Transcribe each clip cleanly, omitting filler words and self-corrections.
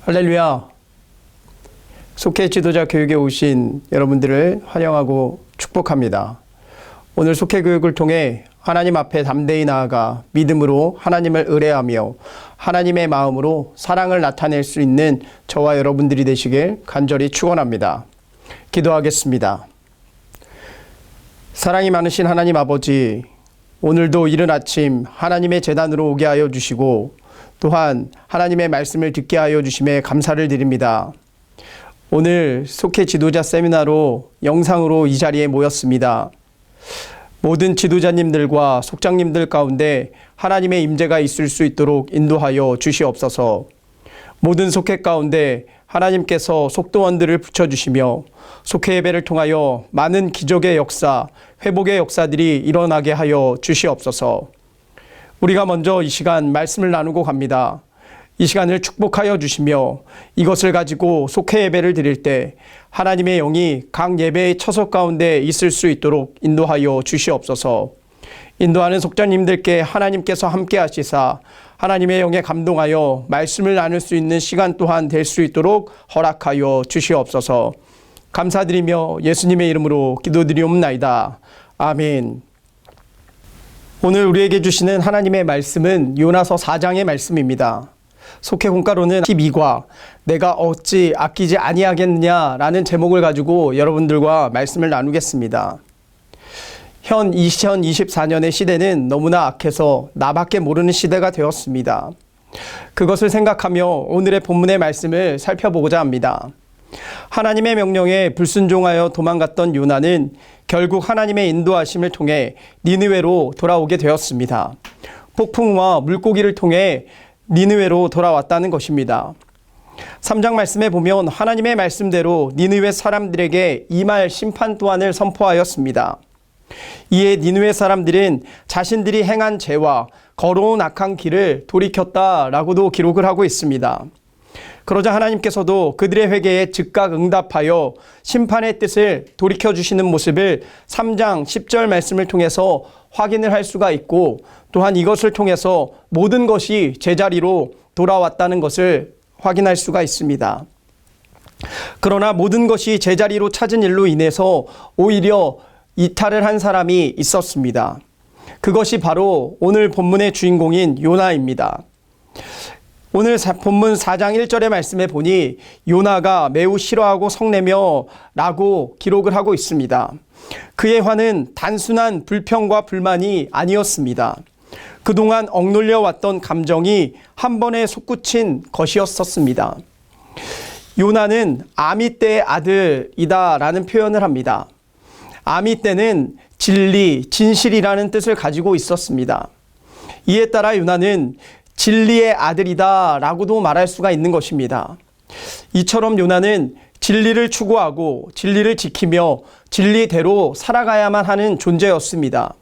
할렐루야. 속회 지도자 교육에 오신 여러분들을 환영하고 축복합니다. 오늘 속회 교육을 통해 하나님 앞에 담대히 나아가 믿음으로 하나님을 의뢰하며 하나님의 마음으로 사랑을 나타낼 수 있는 저와 여러분들이 되시길 간절히 축원합니다. 기도하겠습니다. 사랑이 많으신 하나님 아버지, 오늘도 이른 아침 하나님의 제단으로 오게 하여 주시고 또한 하나님의 말씀을 듣게 하여 주심에 감사를 드립니다. 오늘 속회 지도자 세미나로 영상으로 이 자리에 모였습니다. 모든 지도자님들과 속장님들 가운데 하나님의 임재가 있을 수 있도록 인도하여 주시옵소서. 모든 속회 가운데 하나님께서 속도원들을 붙여주시며 속회 예배를 통하여 많은 기적의 역사, 회복의 역사들이 일어나게 하여 주시옵소서. 우리가 먼저 이 시간 말씀을 나누고 갑니다. 이 시간을 축복하여 주시며 이것을 가지고 속회 예배를 드릴 때 하나님의 영이 각 예배의 처소 가운데 있을 수 있도록 인도하여 주시옵소서. 인도하는 속장님들께 하나님께서 함께 하시사 하나님의 영에 감동하여 말씀을 나눌 수 있는 시간 또한 될 수 있도록 허락하여 주시옵소서. 감사드리며 예수님의 이름으로 기도드리옵나이다. 아멘. 오늘 우리에게 주시는 하나님의 말씀은 요나서 4장의 말씀입니다. 속회 공과로는 12과 내가 어찌 아끼지 아니하겠느냐라는 제목을 가지고 여러분들과 말씀을 나누겠습니다. 현 2024년의 시대는 너무나 악해서 나밖에 모르는 시대가 되었습니다. 그것을 생각하며 오늘의 본문의 말씀을 살펴보고자 합니다. 하나님의 명령에 불순종하여 도망갔던 요나는 결국 하나님의 인도하심을 통해 니느웨로 돌아오게 되었습니다. 폭풍과 물고기를 통해 니느웨로 돌아왔다는 것입니다. 3장 말씀에 보면 하나님의 말씀대로 니느웨 사람들에게 임할 심판 또한을 선포하였습니다. 이에 니느웨 사람들은 자신들이 행한 죄와 걸어온 악한 길을 돌이켰다라고도 기록을 하고 있습니다. 그러자 하나님께서도 그들의 회개에 즉각 응답하여 심판의 뜻을 돌이켜주시는 모습을 3장 10절 말씀을 통해서 확인을 할 수가 있고 또한 이것을 통해서 모든 것이 제자리로 돌아왔다는 것을 확인할 수가 있습니다. 그러나 모든 것이 제자리로 찾은 일로 인해서 오히려 이탈을 한 사람이 있었습니다. 그것이 바로 오늘 본문의 주인공인 요나입니다. 오늘 본문 4장 1절의 말씀에 보니 요나가 매우 싫어하고 성내며 라고 기록을 하고 있습니다. 그의 화는 단순한 불평과 불만이 아니었습니다. 그동안 억눌려 왔던 감정이 한 번에 솟구친 것이었었습니다. 요나는 아미떼의 아들이다 라는 표현을 합니다. 아미떼는 진리, 진실이라는 뜻을 가지고 있었습니다. 이에 따라 요나는 진리의 아들이다 라고도 말할 수가 있는 것입니다. 이처럼 요나는 진리를 추구하고 진리를 지키며 진리대로 살아가야만 하는 존재였습니다.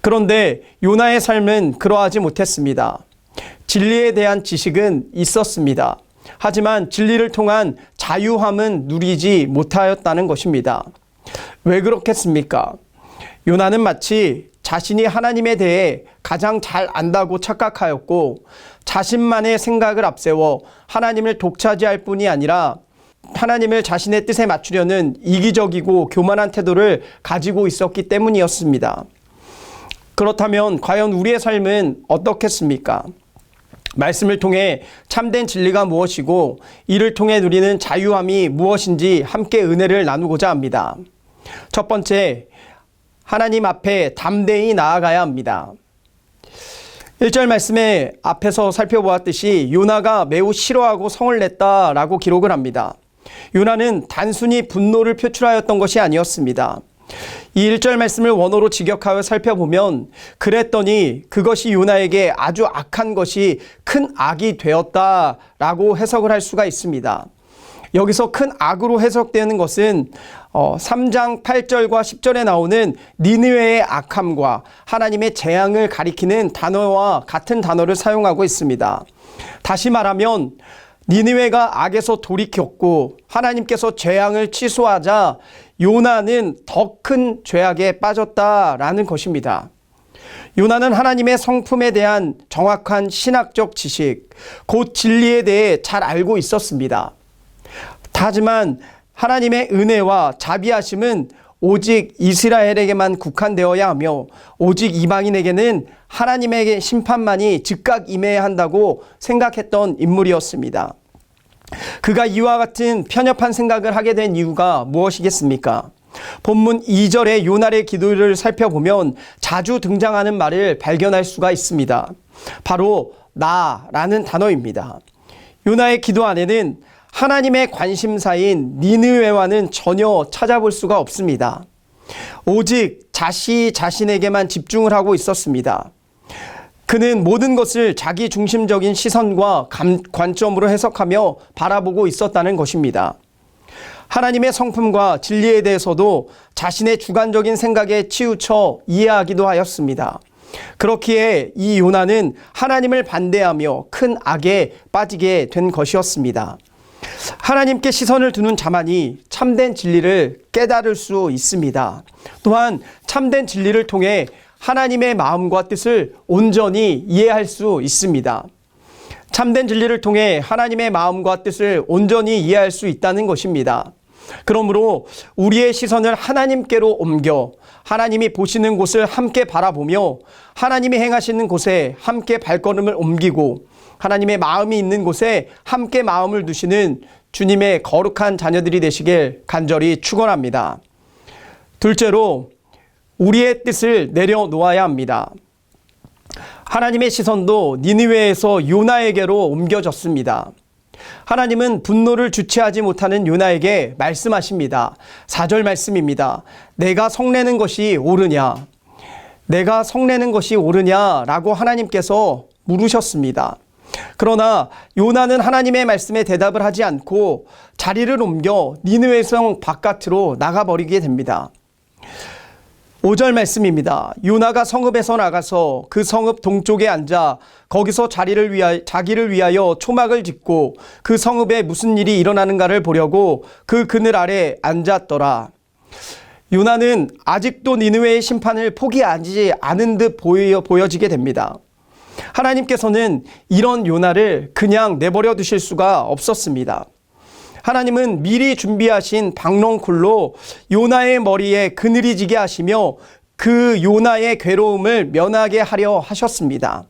그런데 요나의 삶은 그러하지 못했습니다. 진리에 대한 지식은 있었습니다. 하지만 진리를 통한 자유함은 누리지 못하였다는 것입니다. 왜 그렇겠습니까? 요나는 마치 자신이 하나님에 대해 가장 잘 안다고 착각하였고 자신만의 생각을 앞세워 하나님을 독차지할 뿐이 아니라 하나님을 자신의 뜻에 맞추려는 이기적이고 교만한 태도를 가지고 있었기 때문이었습니다. 그렇다면 과연 우리의 삶은 어떻겠습니까? 말씀을 통해 참된 진리가 무엇이고 이를 통해 누리는 자유함이 무엇인지 함께 은혜를 나누고자 합니다. 첫 번째, 하나님 앞에 담대히 나아가야 합니다. 1절 말씀에 앞에서 살펴보았듯이 요나가 매우 싫어하고 성을 냈다라고 기록을 합니다. 요나는 단순히 분노를 표출하였던 것이 아니었습니다. 이 1절 말씀을 원어로 직역하여 살펴보면 그랬더니 그것이 요나에게 아주 악한 것이 큰 악이 되었다라고 해석을 할 수가 있습니다. 여기서 큰 악으로 해석되는 것은 3장 8절과 10절에 나오는 니느웨의 악함과 하나님의 재앙을 가리키는 단어와 같은 단어를 사용하고 있습니다. 다시 말하면 니느웨가 악에서 돌이켰고 하나님께서 재앙을 취소하자 요나는 더 큰 죄악에 빠졌다라는 것입니다. 요나는 하나님의 성품에 대한 정확한 신학적 지식, 곧 진리에 대해 잘 알고 있었습니다. 하지만 하나님의 은혜와 자비하심은 오직 이스라엘에게만 국한되어야 하며 오직 이방인에게는 하나님의 심판만이 즉각 임해야 한다고 생각했던 인물이었습니다. 그가 이와 같은 편협한 생각을 하게 된 이유가 무엇이겠습니까? 본문 2절의 요나의 기도를 살펴보면 자주 등장하는 말을 발견할 수가 있습니다. 바로 나라는 단어입니다. 요나의 기도 안에는 하나님의 관심사인 니느웨와는 전혀 찾아볼 수가 없습니다. 오직 자신에게만 집중을 하고 있었습니다. 그는 모든 것을 자기 중심적인 시선과 관점으로 해석하며 바라보고 있었다는 것입니다. 하나님의 성품과 진리에 대해서도 자신의 주관적인 생각에 치우쳐 이해하기도 하였습니다. 그렇기에 이 요나는 하나님을 반대하며 큰 악에 빠지게 된 것이었습니다. 하나님께 시선을 두는 자만이 참된 진리를 깨달을 수 있습니다. 또한 참된 진리를 통해 하나님의 마음과 뜻을 온전히 이해할 수 있습니다. 참된 진리를 통해 하나님의 마음과 뜻을 온전히 이해할 수 있다는 것입니다. 그러므로 우리의 시선을 하나님께로 옮겨 하나님이 보시는 곳을 함께 바라보며 하나님이 행하시는 곳에 함께 발걸음을 옮기고 하나님의 마음이 있는 곳에 함께 마음을 두시는 주님의 거룩한 자녀들이 되시길 간절히 축원합니다. 둘째로 우리의 뜻을 내려놓아야 합니다. 하나님의 시선도 니느웨에서 요나에게로 옮겨졌습니다. 하나님은 분노를 주체하지 못하는 요나에게 말씀하십니다. 4절 말씀입니다. 내가 성내는 것이 옳으냐? 내가 성내는 것이 옳으냐라고 하나님께서 물으셨습니다. 그러나 요나는 하나님의 말씀에 대답을 하지 않고 자리를 옮겨 니느웨 성 바깥으로 나가버리게 됩니다. 5절 말씀입니다. 요나가 성읍에서 나가서 그 성읍 동쪽에 앉아 거기서 자기를 위하여 초막을 짓고 그 성읍에 무슨 일이 일어나는가를 보려고 그 그늘 아래 앉았더라. 요나는 아직도 니느웨의 심판을 포기하지 않은 듯 보여지게 됩니다. 하나님께서는 이런 요나를 그냥 내버려 두실 수가 없었습니다. 하나님은 미리 준비하신 박넝쿨로 요나의 머리에 그늘이 지게 하시며 그 요나의 괴로움을 면하게 하려 하셨습니다.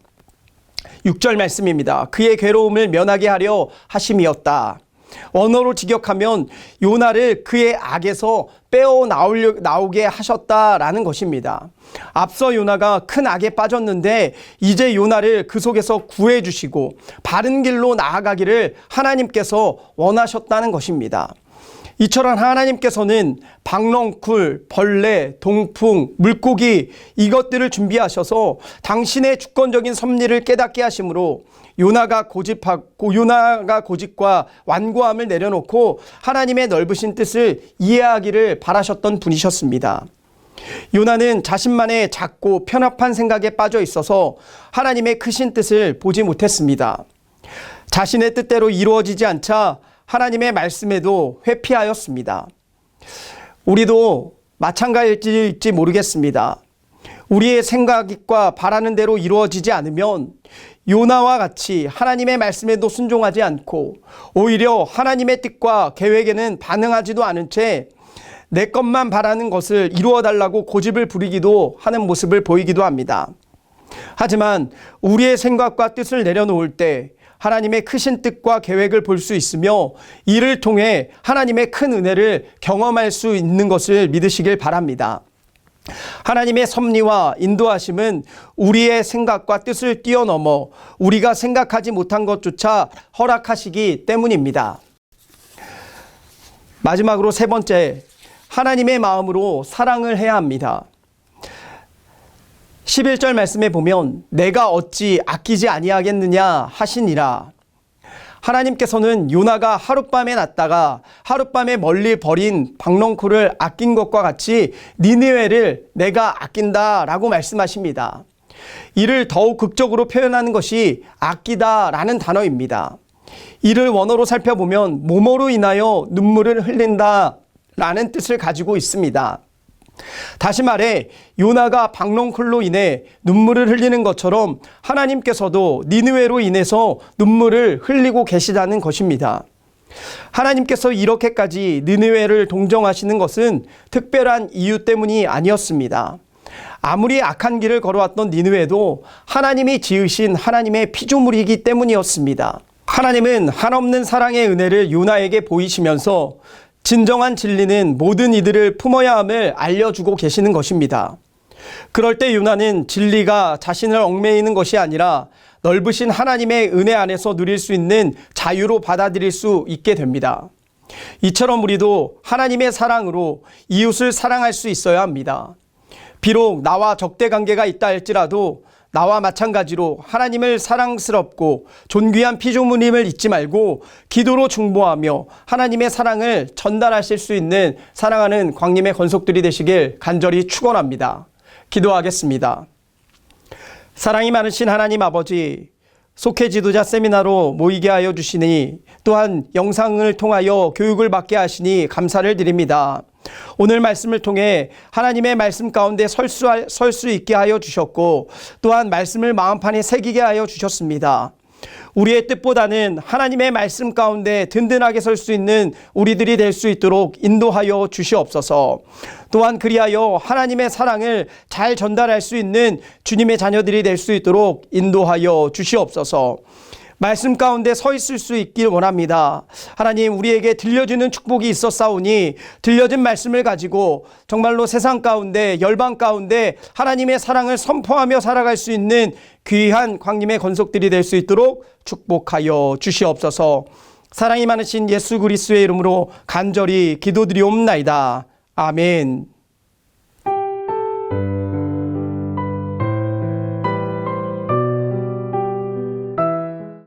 6절 말씀입니다. 그의 괴로움을 면하게 하려 하심이었다. 언어로 직역하면 요나를 그의 악에서 빼어 나오게 하셨다라는 것입니다. 앞서 요나가 큰 악에 빠졌는데 이제 요나를 그 속에서 구해 주시고 바른 길로 나아가기를 하나님께서 원하셨다는 것입니다. 이처럼 하나님께서는 박넝쿨, 벌레, 동풍, 물고기 이것들을 준비하셔서 당신의 주권적인 섭리를 깨닫게 하심으로 요나가 고집과 완고함을 내려놓고 하나님의 넓으신 뜻을 이해하기를 바라셨던 분이셨습니다. 요나는 자신만의 작고 편협한 생각에 빠져 있어서 하나님의 크신 뜻을 보지 못했습니다. 자신의 뜻대로 이루어지지 않자 하나님의 말씀에도 회피하였습니다. 우리도 마찬가지일지 모르겠습니다. 우리의 생각과 바라는 대로 이루어지지 않으면 요나와 같이 하나님의 말씀에도 순종하지 않고 오히려 하나님의 뜻과 계획에는 반응하지도 않은 채 내 것만 바라는 것을 이루어달라고 고집을 부리기도 하는 모습을 보이기도 합니다. 하지만 우리의 생각과 뜻을 내려놓을 때 하나님의 크신 뜻과 계획을 볼 수 있으며 이를 통해 하나님의 큰 은혜를 경험할 수 있는 것을 믿으시길 바랍니다. 하나님의 섭리와 인도하심은 우리의 생각과 뜻을 뛰어넘어 우리가 생각하지 못한 것조차 허락하시기 때문입니다. 마지막으로 세 번째, 하나님의 마음으로 사랑을 해야 합니다. 11절 말씀에 보면 내가 어찌 아끼지 아니하겠느냐 하시니라. 하나님께서는 요나가 하룻밤에 났다가 하룻밤에 멀리 버린 박넝쿨을 아낀 것과 같이 니느웨를 내가 아낀다라고 말씀하십니다. 이를 더욱 극적으로 표현하는 것이 아끼다라는 단어입니다. 이를 원어로 살펴보면 모모로 인하여 눈물을 흘린다라는 뜻을 가지고 있습니다. 다시 말해 요나가 박농쿨로 인해 눈물을 흘리는 것처럼 하나님께서도 니느웨로 인해서 눈물을 흘리고 계시다는 것입니다. 하나님께서 이렇게까지 니느웨를 동정하시는 것은 특별한 이유 때문이 아니었습니다. 아무리 악한 길을 걸어왔던 니느웨도 하나님이 지으신 하나님의 피조물이기 때문이었습니다. 하나님은 한없는 사랑의 은혜를 요나에게 보이시면서 진정한 진리는 모든 이들을 품어야 함을 알려주고 계시는 것입니다. 그럴 때 요나는 진리가 자신을 얽매이는 것이 아니라 넓으신 하나님의 은혜 안에서 누릴 수 있는 자유로 받아들일 수 있게 됩니다. 이처럼 우리도 하나님의 사랑으로 이웃을 사랑할 수 있어야 합니다. 비록 나와 적대 관계가 있다 할지라도 나와 마찬가지로 하나님을 사랑스럽고 존귀한 피조물임을 잊지 말고 기도로 중보하며 하나님의 사랑을 전달하실 수 있는 사랑하는 광림의 권속들이 되시길 간절히 축원합니다. 기도하겠습니다. 사랑이 많으신 하나님 아버지, 속회 지도자 세미나로 모이게 하여 주시니 또한 영상을 통하여 교육을 받게 하시니 감사를 드립니다. 오늘 말씀을 통해 하나님의 말씀 가운데 설 수 있게 하여 주셨고 또한 말씀을 마음판에 새기게 하여 주셨습니다. 우리의 뜻보다는 하나님의 말씀 가운데 든든하게 설 수 있는 우리들이 될 수 있도록 인도하여 주시옵소서. 또한 그리하여 하나님의 사랑을 잘 전달할 수 있는 주님의 자녀들이 될 수 있도록 인도하여 주시옵소서. 말씀 가운데 서 있을 수 있길 원합니다. 하나님, 우리에게 들려주는 축복이 있었사오니 들려진 말씀을 가지고 정말로 세상 가운데 열방 가운데 하나님의 사랑을 선포하며 살아갈 수 있는 귀한 광림의 권속들이 될 수 있도록 축복하여 주시옵소서. 사랑이 많으신 예수 그리스도의 이름으로 간절히 기도드리옵나이다. 아멘.